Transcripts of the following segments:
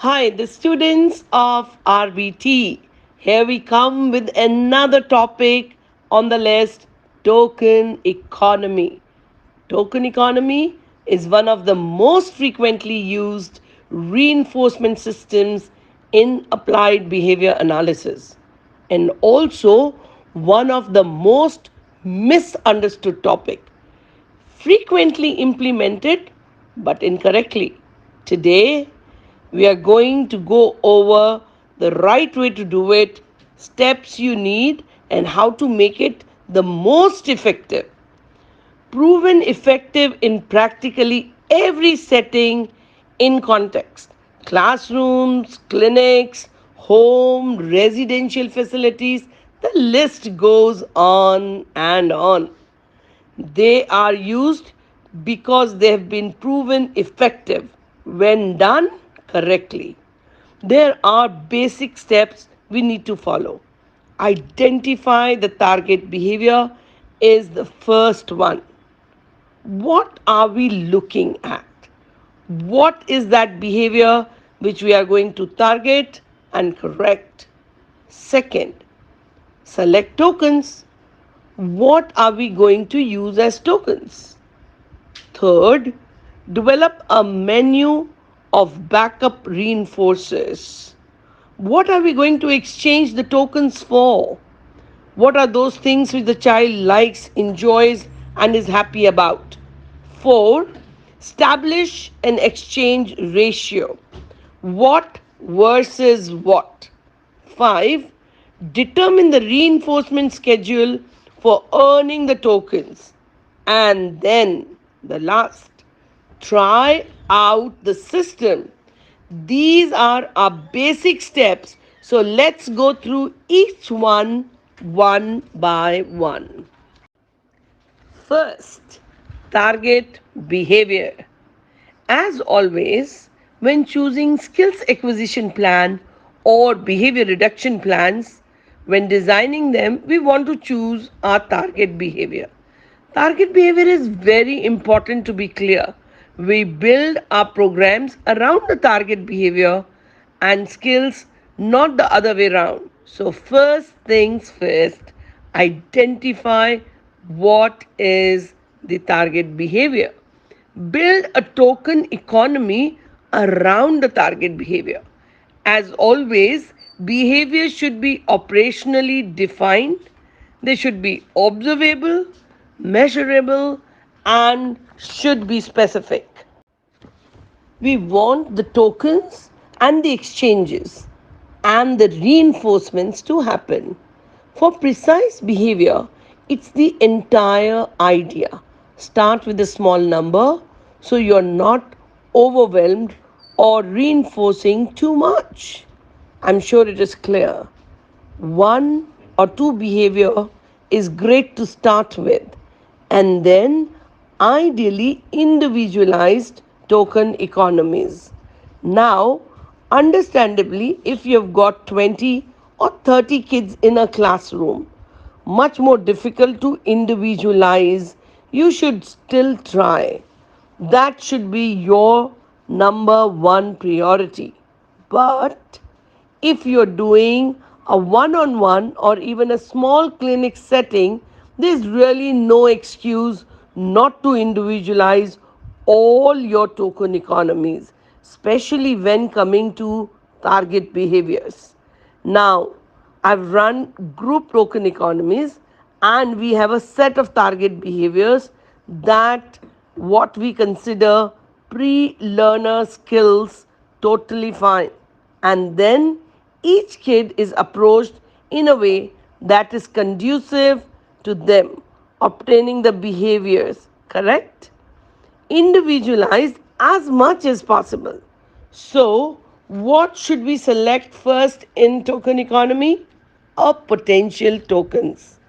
Hi, the students of RBT. Here we come with another topic on the list, token economy. Token economy is one of the most frequently used reinforcement systems in applied behavior analysis and also one of the most misunderstood topic, frequently implemented but incorrectly. Today, we are going to go over the right way to do it, steps you need, and how to make it the most effective. Proven effective in practically every setting in context: classrooms, clinics, home, residential facilities. The list goes on and on. They are used because they have been proven effective when done correctly. There are basic steps we need to follow. Identify the target behavior is the first one. What are we looking at? What is that behavior which we are going to target and correct? Second, select tokens. What are we going to use as tokens? Third, develop a menu of backup reinforcers. What are we going to exchange the tokens for? What are those things which the child likes, enjoys, and is happy about? 4. Establish an exchange ratio. What versus what? 5. Determine the reinforcement schedule for earning the tokens. And then the last, try out the system. These are our basic steps. So let's go through each one by one. First, target behavior. As always, when choosing skills acquisition plan or behavior reduction plans, when designing them, we want to choose our target behavior. Target behavior is very important to be clear. We build our programs around the target behavior and skills, not the other way around. So, first things first, identify what is the target behavior. Build a token economy around the target behavior. As always, behavior should be operationally defined, they should be observable, measurable, and should be specific. We want the tokens and the exchanges and the reinforcements to happen. For precise behavior, it's the entire idea. Start with a small number so you're not overwhelmed or reinforcing too much. I'm sure it is clear. One or two behavior is great to start with, and then ideally individualized token economies. Now, understandably, if you've got 20 or 30 kids in a classroom, much more difficult to individualize, you should still try. That should be your number one priority. But if you're doing a one on one or even a small clinic setting, there's really no excuse not to individualize all your token economies, especially when coming to target behaviors. Now, I've run group token economies and we have a set of target behaviors that what we consider pre-learner skills, totally fine. And then each kid is approached in a way that is conducive to them obtaining the behaviors, correct? Individualized as much as possible. So, what should we select first in token economy? A potential tokens.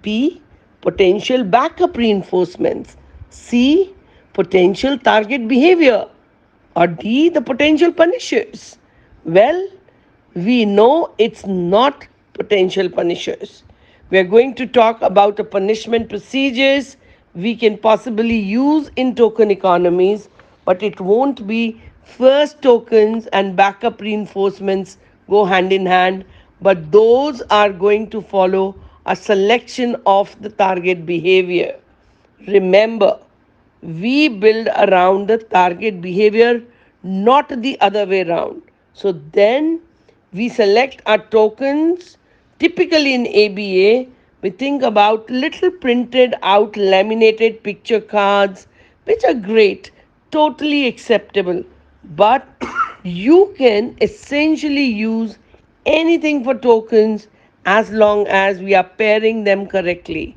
B. Potential backup reinforcements. C. Potential target behavior. Or D. The potential punishers. Well, we know it's not potential punishers. We are going to talk about the punishment procedures we can possibly use in token economies, but it won't be First tokens and backup reinforcements go hand in hand, but those are going to follow a selection of the target behavior. Remember, we build around the target behavior, not the other way around. So then we select our tokens. Typically in ABA, we think about little printed out laminated picture cards, which are great, totally acceptable. But you can essentially use anything for tokens as long as we are pairing them correctly.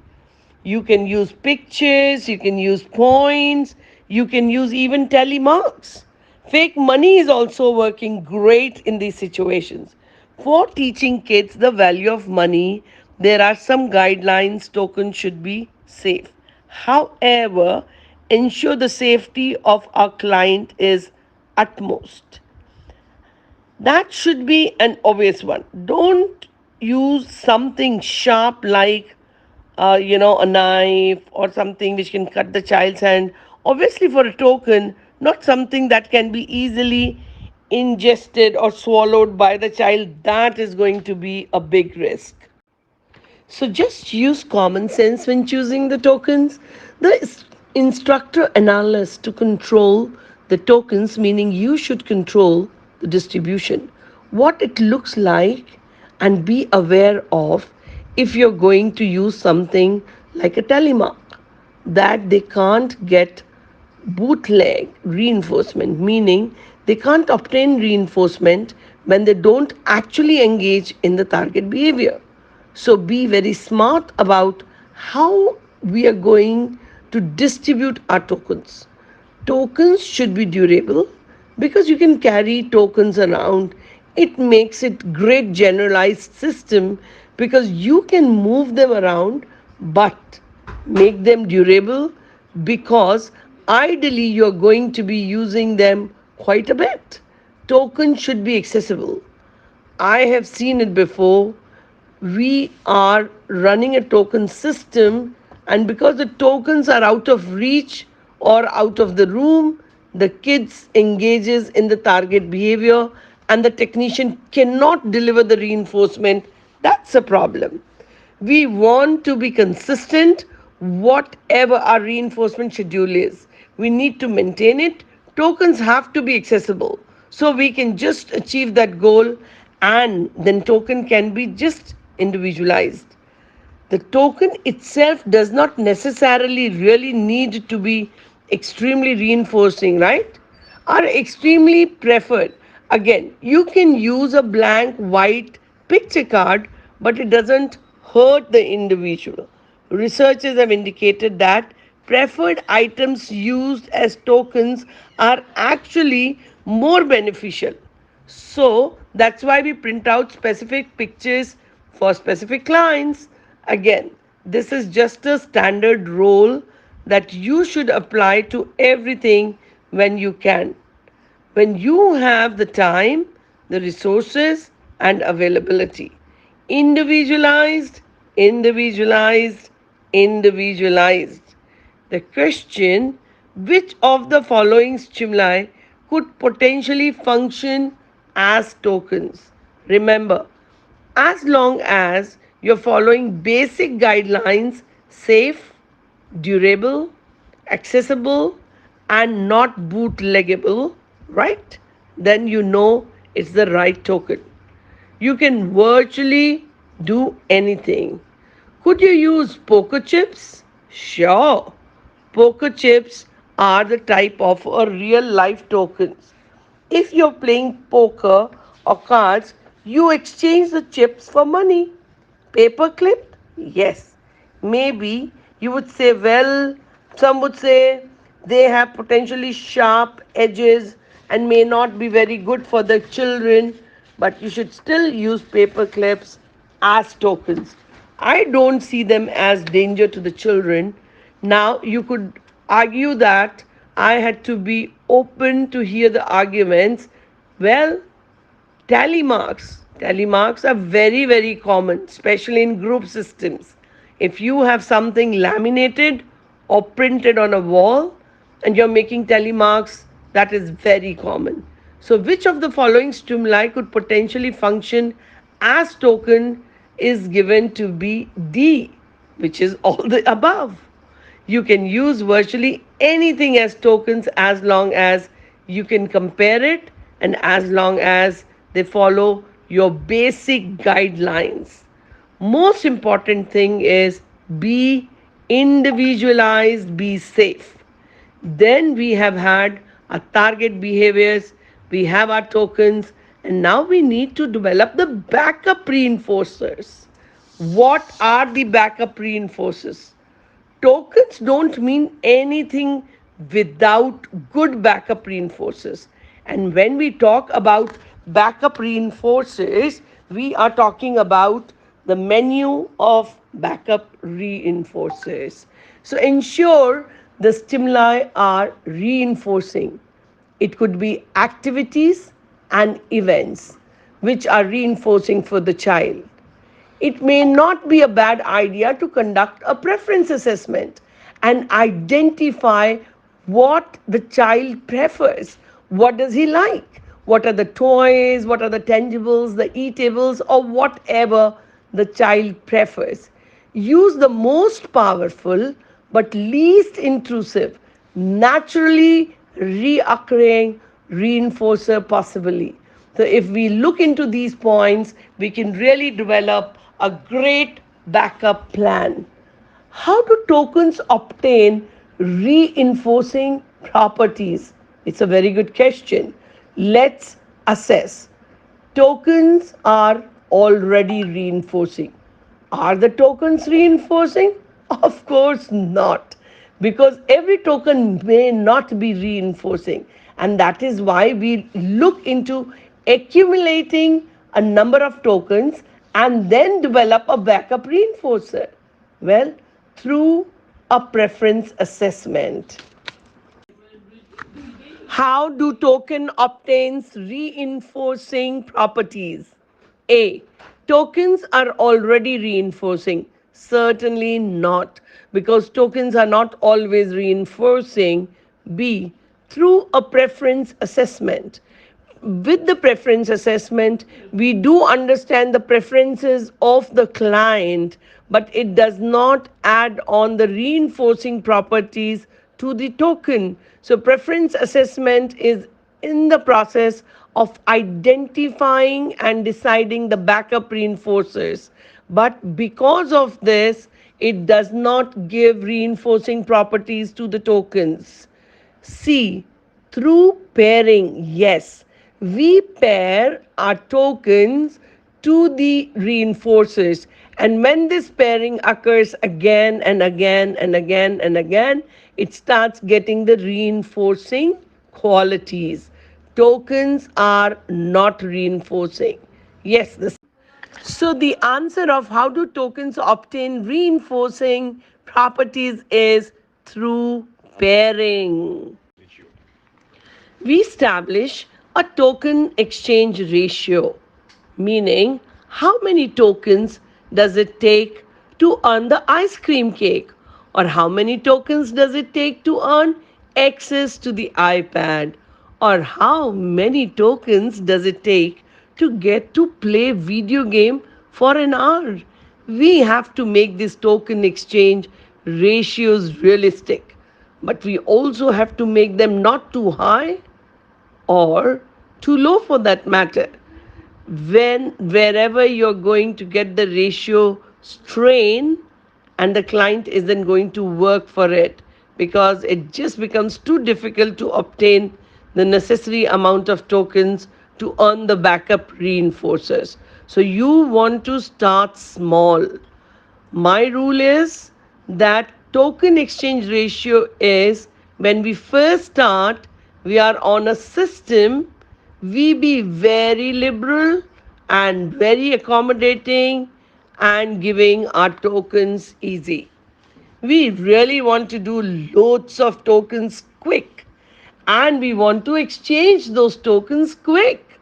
You can use pictures, you can use points, you can use even tally marks. Fake money is also working great in these situations. For teaching kids the value of money, there are some guidelines. Tokens should be safe. However, ensure the safety of our client is utmost. That should be an obvious one. Don't use something sharp like, a knife or something which can cut the child's hand. Obviously, for a token, not something that can be easily ingested or swallowed by the child. That is going to be a big risk. So just use common sense when choosing the tokens. The instructor analyst to control the tokens, meaning you should control the distribution, what it looks like, and be aware of if you're going to use something like a telemark that they can't get bootleg reinforcement, meaning they can't obtain reinforcement when they don't actually engage in the target behavior. So be very smart about how we are going to distribute our tokens. Tokens should be durable because you can carry tokens around. It makes it great generalized system because you can move them around but make them durable because ideally you're going to be using them quite a bit. Tokens should be accessible. I have seen it before. We are running a token system, and because the tokens are out of reach or out of the room, the kids engages in the target behavior and the technician cannot deliver the reinforcement. That's a problem. We want to be consistent, whatever our reinforcement schedule is. We need to maintain it. Tokens have to be accessible. So we can just achieve that goal, and then token can be just individualized. The token itself does not necessarily really need to be extremely reinforcing, right? Are extremely preferred. Again, you can use a blank white picture card, but it doesn't hurt the individual. Researchers have indicated that preferred items used as tokens are actually more beneficial. So that's why we print out specific pictures for specific clients. Again, this is just a standard rule that you should apply to everything when you can. When you have the time, the resources, and availability. Individualized, individualized, individualized. The question, which of the following stimuli could potentially function as tokens? Remember, as long as you're following basic guidelines, safe, durable, accessible, and not bootleggable, right? Then you know it's the right token. You can virtually do anything. Could you use poker chips? Sure. Poker chips are the type of a real life tokens. If you're playing poker or cards, you exchange the chips for money. Paperclip? Yes. Maybe you would say, well, some would say they have potentially sharp edges and may not be very good for the children, but you should still use paper clips as tokens. I don't see them as danger to the children. Now, you could argue that I had to be open to hear the arguments. Well, tally marks. Tally marks are very, very common, especially in group systems. If you have something laminated or printed on a wall and you're making tally marks, That is very common. So, which of the following stimuli could potentially function as token is given to be D, which is all the above. You can use virtually anything as tokens as long as you can compare it and as long as they follow your basic guidelines. Most important thing is be individualized, be safe. Then we have had our target behaviors, we have our tokens, and now we need to develop the backup reinforcers. What are the backup reinforcers? Tokens don't mean anything without good backup reinforcers. And when we talk about backup reinforcers, we are talking about the menu of backup reinforcers. So ensure the stimuli are reinforcing. It could be activities and events which are reinforcing for the child. It may not be a bad idea to conduct a preference assessment and identify what the child prefers. What does he like? What are the toys? What are the tangibles, the eatables, or whatever the child prefers? Use the most powerful but least intrusive, naturally reoccurring reinforcer possibly. So, if we look into these points, we can really develop a great backup plan. How do tokens obtain reinforcing properties? It's a very good question. Let's assess. Tokens are already reinforcing. Are the tokens reinforcing? Of course not, because every token may not be reinforcing, and that is why we look into accumulating a number of tokens and then develop a backup reinforcer. Well, through a preference assessment. How do token obtains reinforcing properties? A. Tokens are already reinforcing. Certainly not, because tokens are not always reinforcing. B. Through a preference assessment. With the preference assessment, we do understand the preferences of the client, but it does not add on the reinforcing properties to the token. So, preference assessment is in the process of identifying and deciding the backup reinforcers. But because of this, it does not give reinforcing properties to the tokens. C. Through pairing, yes. We pair our tokens to the reinforcers. And when this pairing occurs again and again and again and again, it starts getting the reinforcing qualities. Tokens are not reinforcing. Yes, so the answer of how do tokens obtain reinforcing properties is through pairing. We establish a token exchange ratio, meaning how many tokens does it take to earn the ice cream cake, or how many tokens does it take to earn access to the iPad, or how many tokens does it take to get to play video game for an hour. We have to make this token exchange ratios realistic, but we also have to make them not too high or too low for that matter. When wherever you're going to get the ratio strain and the client isn't going to work for it, because it just becomes too difficult to obtain the necessary amount of tokens to earn the backup reinforcers. So you want to start small. My rule is that token exchange ratio is when we first start, we are on a system, we be very liberal and very accommodating and giving our tokens easy. We really want to do loads of tokens quick, and we want to exchange those tokens quick.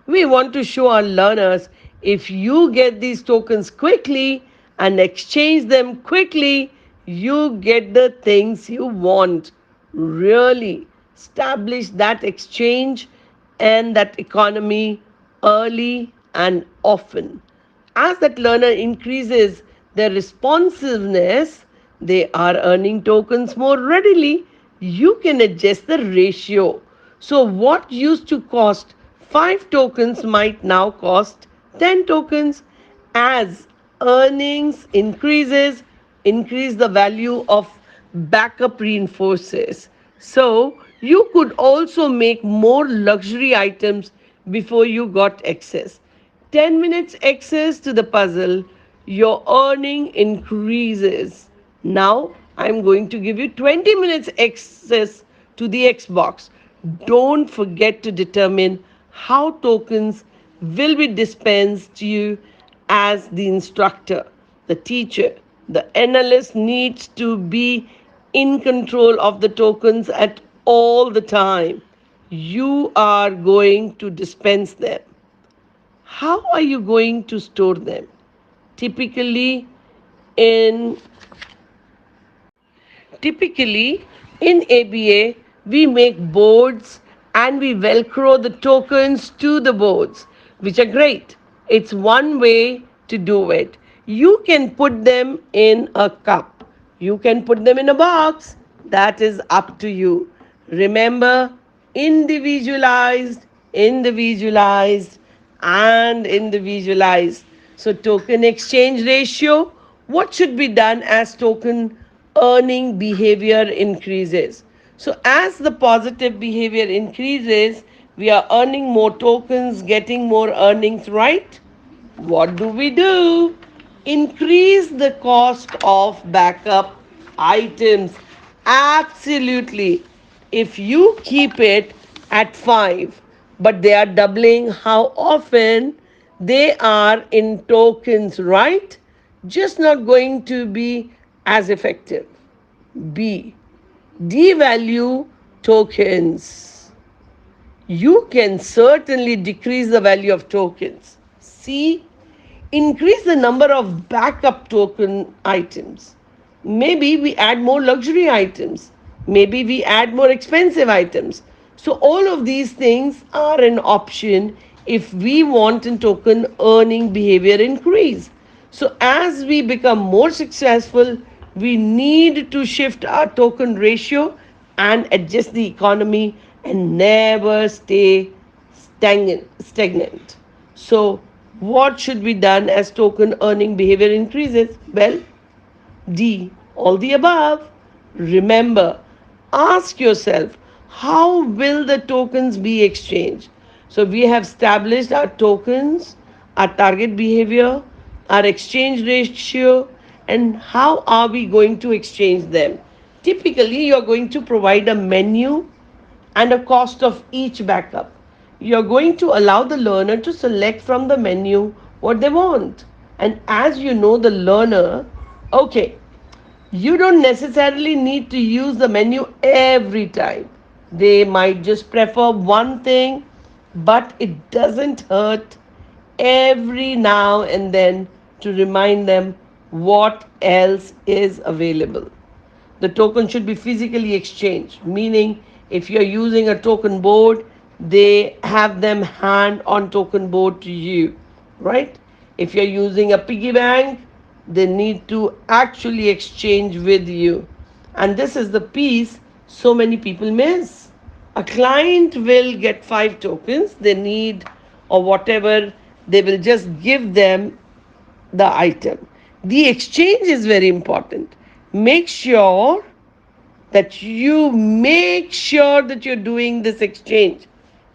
We want to show our learners, if you get these tokens quickly and exchange them quickly, you get the things you want. Really establish that exchange and that economy early and often. As that learner increases their responsiveness, they are earning tokens more readily. You can adjust the ratio. So, what used to cost 5 tokens might now cost 10 tokens. As earnings increase the value of backup reinforces. So you could also make more luxury items before you got access. 10 minutes access to the puzzle, your earning increases. Now I'm going to give you 20 minutes access to the Xbox. Don't forget to determine how tokens will be dispensed to you as the instructor, the teacher. The analyst needs to be in control of the tokens at all the time. You are going to dispense them. How are you going to store them? Typically, in Typically, in ABA, we make boards and we velcro the tokens to the boards, which are great. It's one way to do it. You can put them in a cup, you can put them in a box. That is up to you. Remember, individualized, individualized, and individualized. So, token exchange ratio, what should be done as token earning behavior increases? So, as the positive behavior increases, we are earning more tokens, getting more earnings, right? What do we do? Increase the cost of backup items. Absolutely. If you keep it at 5, but they are doubling how often they are in tokens, right? Just not going to be as effective. B. Devalue tokens. You can certainly decrease the value of tokens. C. Increase the number of backup token items. Maybe we add more luxury items. Maybe we add more expensive items. So, all of these things are an option if we want a token earning behavior increase. So, as we become more successful, we need to shift our token ratio and adjust the economy and never stay stagnant. So, what should be done as token earning behavior increases? Well, D, all the above. Remember, ask yourself, how will the tokens be exchanged? So we have established our tokens, our target behavior, our exchange ratio, and how are we going to exchange them? Typically, you're going to provide a menu and a cost of each backup. You're going to allow the learner to select from the menu what they want. And as you know, the learner, okay, you don't necessarily need to use the menu every time. They might just prefer one thing, but it doesn't hurt every now and then to remind them what else is available. The token should be physically exchanged, meaning if you're using a token board, they have them hand on token board to you, right? If you're using a piggy bank, they need to actually exchange with you. And this is the piece so many people miss. A client will get 5 tokens they need, or whatever, they will just give them the item. The exchange is very important. Make sure that you're doing this exchange.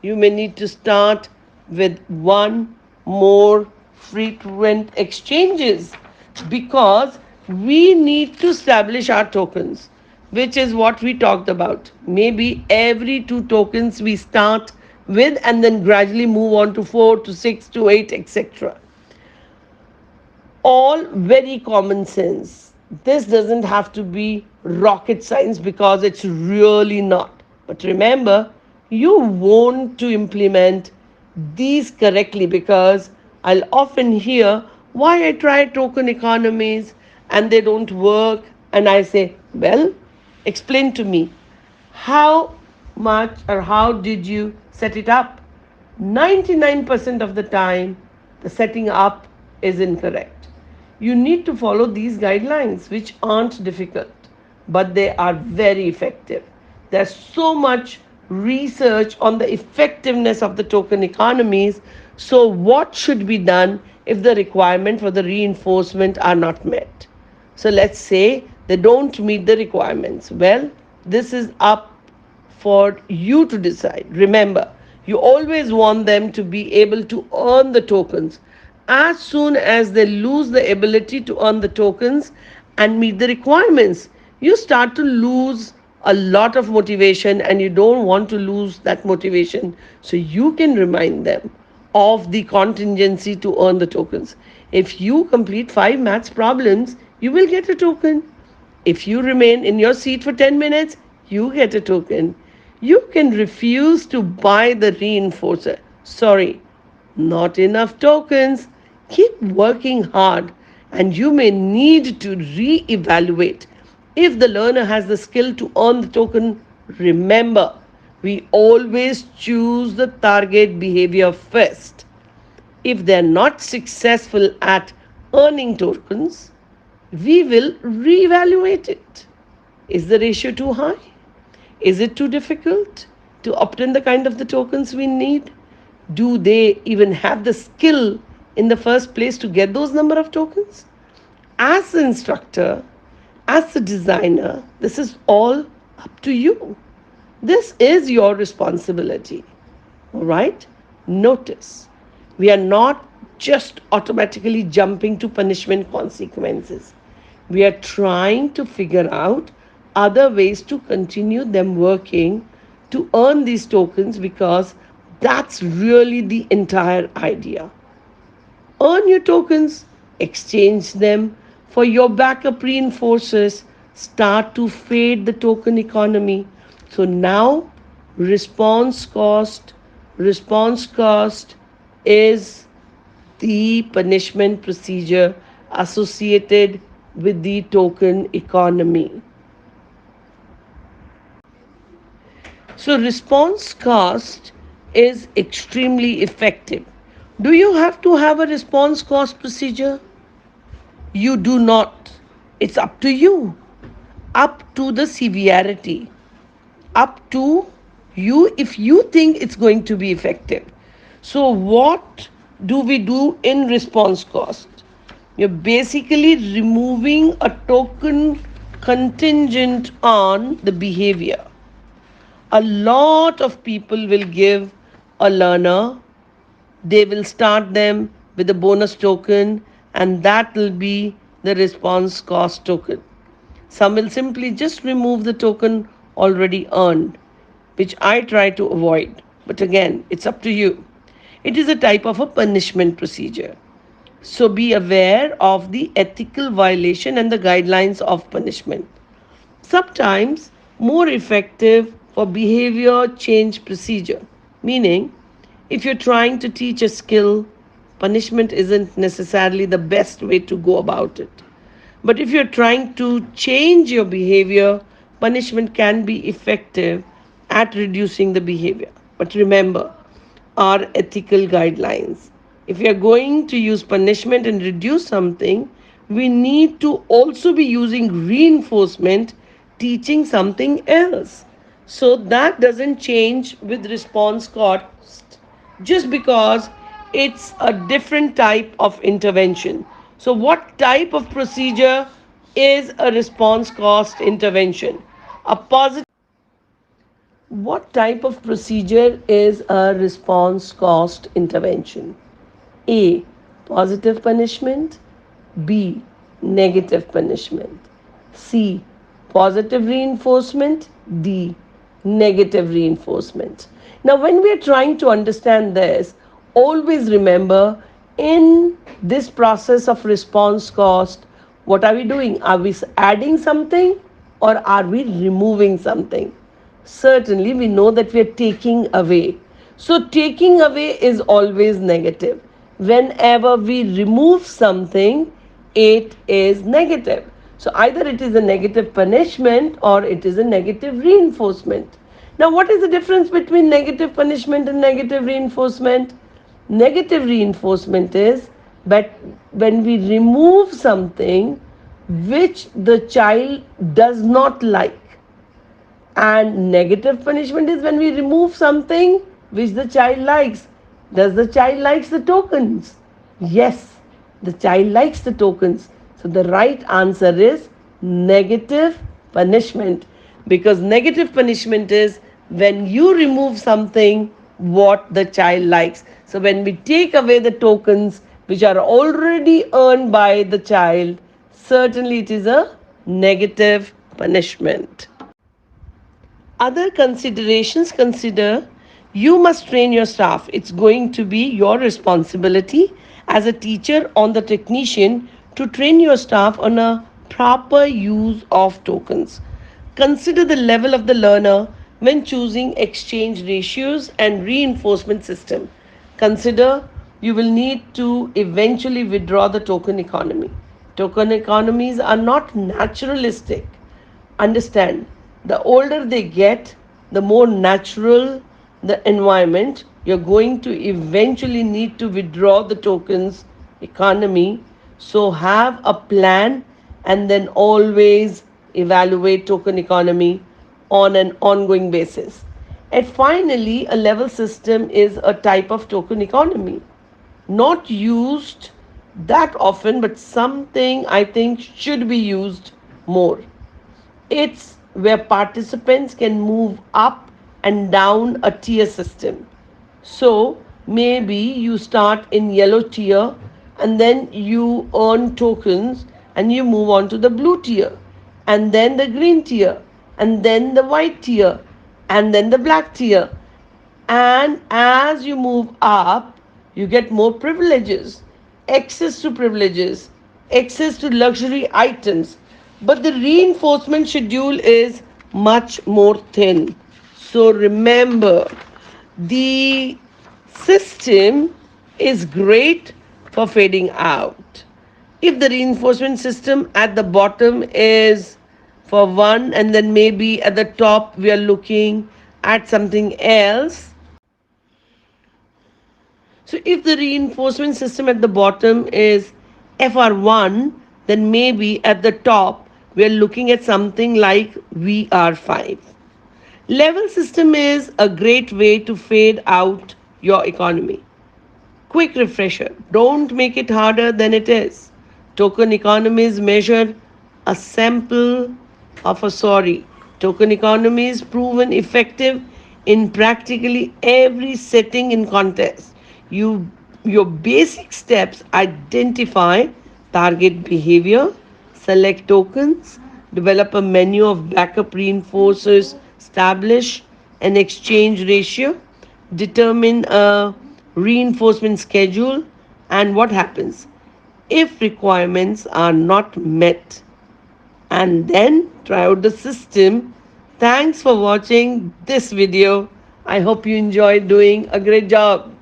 You may need to start with one more frequent exchanges, because we need to establish our tokens, which is what we talked about. Maybe every 2 tokens we start with and then gradually move on to 4 to 6 to 8, etc. All very common sense. This doesn't have to be rocket science, because it's really not. But remember, you want to implement these correctly, because I'll often hear why I try token economies and they don't work. And I say, well, explain to me how much or how did you set it up? 99% of the time, the setting up is incorrect. You need to follow these guidelines, which aren't difficult, but they are very effective. There's so much research on the effectiveness of the token economies. So, what should be done if the requirement for the reinforcement are not met? So, let's say they don't meet the requirements. Well, this is up for you to decide. Remember, you always want them to be able to earn the tokens. As soon as they lose the ability to earn the tokens and meet the requirements, you start to lose a lot of motivation, and you don't want to lose that motivation. So you can remind them of the contingency to earn the tokens. If you complete 5 maths problems, you will get a token. If you remain in your seat for 10 minutes, you get a token. You can refuse to buy the reinforcer. Sorry, not enough tokens. Keep working hard, and you may need to re evaluate. If the learner has the skill to earn the token, remember, we always choose the target behavior first. If they're not successful at earning tokens, we will reevaluate it. Is the ratio too high? Is it too difficult to obtain the kind of the tokens we need? Do they even have the skill in the first place to get those number of tokens? As the instructor, as the designer, this is all up to you. This is your responsibility. All right? Notice, we are not just automatically jumping to punishment consequences. We are trying to figure out other ways to continue them working to earn these tokens, because that's really the entire idea. Earn your tokens, exchange them for your backup reinforcers, start to fade the token economy. So now response cost, response cost is the punishment procedure associated with the token economy. So, response cost is extremely effective. Do you have to have a response cost procedure? You do not. It's up to you, up to the severity, up to you if you think it's going to be effective. So, what do we do in response cost? You're basically removing a token contingent on the behavior. A lot of people will give a learner, they will start them with a bonus token, and that will be the response cost token. Some will simply just remove the token already earned, which I try to avoid. But again, it's up to you. It is a type of a punishment procedure. So be aware of the ethical violation and the guidelines of punishment. Sometimes more effective for behavior change procedure, meaning if you're trying to teach a skill, punishment isn't necessarily the best way to go about it. But if you're trying to change your behavior, punishment can be effective at reducing the behavior. But remember our ethical guidelines. If we are going to use punishment and reduce something, we need to also be using reinforcement, teaching something else. So that doesn't change with response cost just because it's a different type of intervention. So, what type of procedure is a response cost intervention? A positive. What type of procedure is a response cost intervention? A. Positive punishment. B. Negative punishment. C. Positive reinforcement. D. Negative reinforcement. Now, when we are trying to understand this, always remember in this process of response cost, what are we doing? Are we adding something or are we removing something? Certainly, we know that we are taking away. So, taking away is always negative. Whenever we remove something, it is negative. So, either it is a negative punishment or it is a negative reinforcement. Now, what is the difference between negative punishment and negative reinforcement? Negative reinforcement is that when we remove something which the child does not like, and negative punishment is when we remove something which the child likes. Does the child likes the tokens? Yes, the child likes the tokens. So the right answer is negative punishment, because negative punishment is when you remove something what the child likes. So when we take away the tokens which are already earned by the child, certainly it is a negative punishment. Other considerations: consider you must train your staff. It's going to be your responsibility as a teacher on the technician to train your staff on a proper use of tokens. Consider the level of the learner when choosing exchange ratios and reinforcement system. Consider you will need to eventually withdraw the token economy. Token economies are not naturalistic. Understand, the older they get, the more natural the environment, you're going to eventually need to withdraw the tokens economy. So have a plan and then always evaluate token economy on an ongoing basis. And finally, a level system is a type of token economy, not used that often, but something I think should be used more. It's where participants can move up and down a tier system. So maybe you start in yellow tier and then you earn tokens and you move on to the blue tier and then the green tier and then the white tier and then the black tier. And as you move up, you get more privileges, access to luxury items. But the reinforcement schedule is much more thin. So remember, the system is great for fading out. If the reinforcement system at the bottom is for one, and then maybe at the top we are looking at something else. So if the reinforcement system at the bottom is FR1, then maybe at the top we are looking at something like VR5. Level system is a great way to fade out your economy. Quick refresher: don't make it harder than it is. Token economies measure a sample of a sorry. Token economies proven effective in practically every setting in contest. You your basic steps: identify target behavior, select tokens, develop a menu of backup reinforcers, establish an exchange ratio, determine a reinforcement schedule, and what happens if requirements are not met, and then try out the system. Thanks for watching this video. I hope you enjoyed doing a great job.